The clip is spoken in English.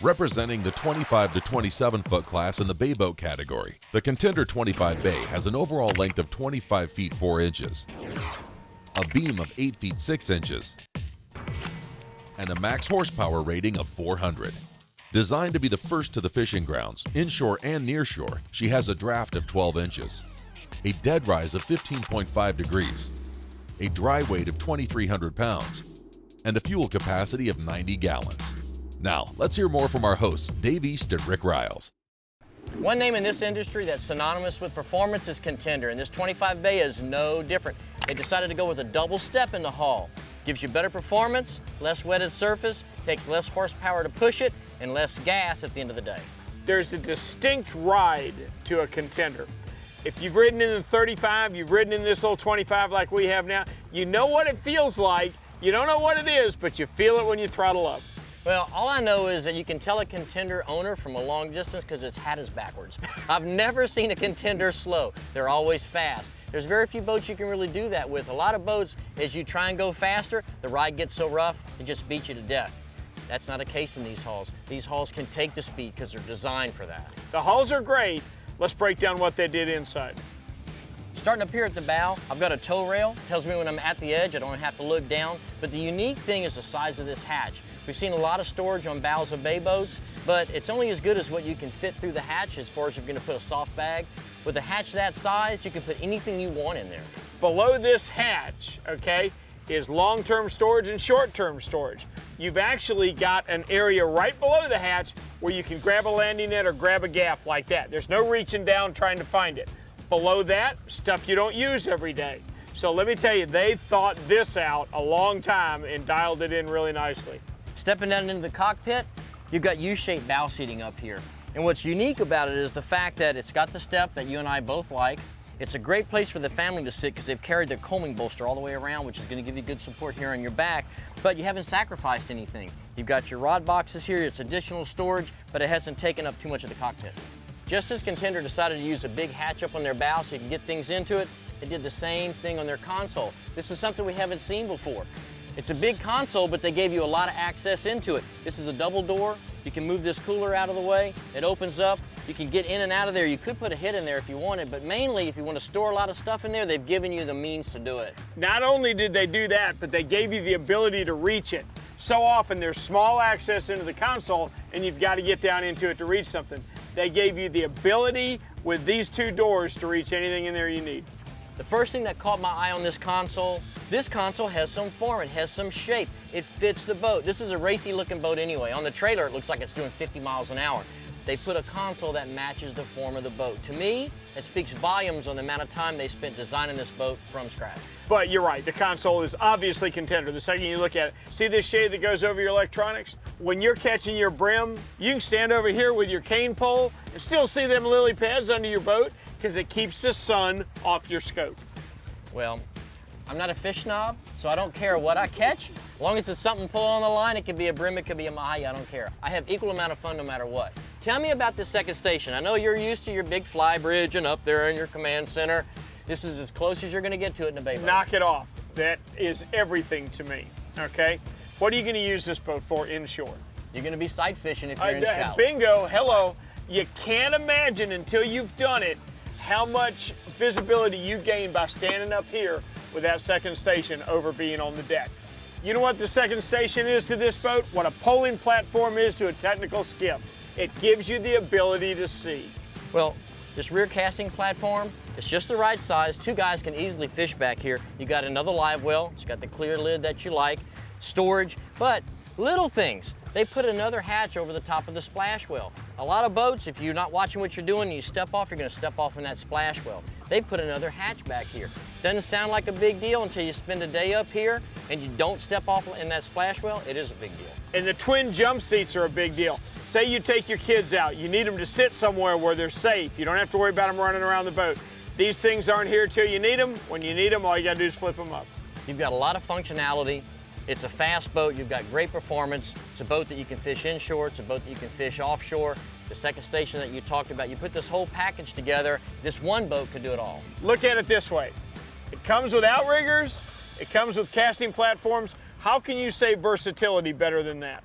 Representing the 25 to 27 foot class in the bay boat category, the Contender 25 Bay has an overall length of 25 feet 4 inches, a beam of 8 feet 6 inches, and a max horsepower rating of 400. Designed to be the first to the fishing grounds, inshore and nearshore, she has a draft of 12 inches, a dead rise of 15.5 degrees, a dry weight of 2,300 pounds, and a fuel capacity of 90 gallons. Now, let's hear more from our hosts, Dave East and Rick Riles. One name in this industry that's synonymous with performance is Contender, and this 25 Bay is no different. They decided to go with a double step in the hull. Gives you better performance, less wetted surface, takes less horsepower to push it, and less gas at the end of the day. There's a distinct ride to a Contender. If you've ridden in the 35, you've ridden in this little 25 like we have now, you know what it feels like. You don't know what it is, but you feel it when you throttle up. Well, all I know is that you can tell a Contender owner from a long distance because its hat is backwards. I've never seen a Contender slow. They're always fast. There's very few boats you can really do that with. A lot of boats, as you try and go faster, the ride gets so rough, it just beats you to death. That's not the case in these hulls. These hulls can take the speed because they're designed for that. The hulls are great. Let's break down what they did inside. Starting up here at the bow, I've got a tow rail. Tells me when I'm at the edge, I don't have to look down. But the unique thing is the size of this hatch. We've seen a lot of storage on bows of bay boats, but it's only as good as what you can fit through the hatch as far as if you're gonna put a soft bag. With a hatch that size, you can put anything you want in there. Below this hatch, okay, is long-term storage and short-term storage. You've actually got an area right below the hatch where you can grab a landing net or grab a gaff like that. There's no reaching down trying to find it. Below that, stuff you don't use every day. So let me tell you, they thought this out a long time and dialed it in really nicely. Stepping down into the cockpit, you've got U-shaped bow seating up here. And what's unique about it is the fact that it's got the step that you and I both like. It's a great place for the family to sit because they've carried their combing bolster all the way around, which is going to give you good support here on your back, but you haven't sacrificed anything. You've got your rod boxes here, it's additional storage, but it hasn't taken up too much of the cockpit. Just as Contender decided to use a big hatch up on their bow so you can get things into it, they did the same thing on their console. This is something we haven't seen before. It's a big console, but they gave you a lot of access into it. This is a double door. You can move this cooler out of the way. It opens up. You can get in and out of there. You could put a hit in there if you wanted, but mainly if you want to store a lot of stuff in there, they've given you the means to do it. Not only did they do that, but they gave you the ability to reach it. So often there's small access into the console and you've got to get down into it to reach something. They gave you the ability with these two doors to reach anything in there you need. The first thing that caught my eye on this console has some form, it has some shape. It fits the boat. This is a racy looking boat anyway. On the trailer, it looks like it's doing 50 miles an hour. They put a console that matches the form of the boat. To me, it speaks volumes on the amount of time they spent designing this boat from scratch. But you're right, the console is obviously Contender. The second you look at it, see this shade that goes over your electronics? When you're catching your brim, you can stand over here with your cane pole and still see them lily pads under your boat because it keeps the sun off your scope. Well, I'm not a fish snob, so I don't care what I catch. As long as it's something pull on the line, it could be a brim, it could be a mahi, I don't care. I have equal amount of fun no matter what. Tell me about this second station. I know you're used to your big fly bridge and up there in your command center. This is as close as you're gonna get to it in a bay boat. Knock it off. That is everything to me, okay? What are you gonna use this boat for inshore? You're gonna be sight fishing if you're in shallow. Bingo, hello. You can't imagine until you've done it how much visibility you gain by standing up here with that second station over being on the deck. You know what the second station is to this boat? What a polling platform is to a technical skiff. It gives you the ability to see. Well, this rear casting platform, it's just the right size. Two guys can easily fish back here. You got another live well. It's got the clear lid that you like, storage, but little things. They put another hatch over the top of the splash well. A lot of boats, if you're not watching what you're doing and you step off, you're gonna step off in that splash well. They put another hatch back here. Doesn't sound like a big deal until you spend a day up here and you don't step off in that splash well. It is a big deal. And the twin jump seats are a big deal. Say you take your kids out, you need them to sit somewhere where they're safe. You don't have to worry about them running around the boat. These things aren't here till you need them. When you need them, all you gotta do is flip them up. You've got a lot of functionality. It's a fast boat, you've got great performance. It's a boat that you can fish inshore, it's a boat that you can fish offshore. The second station that you talked about, you put this whole package together, this one boat could do it all. Look at it this way. It comes with outriggers, it comes with casting platforms. How can you say versatility better than that?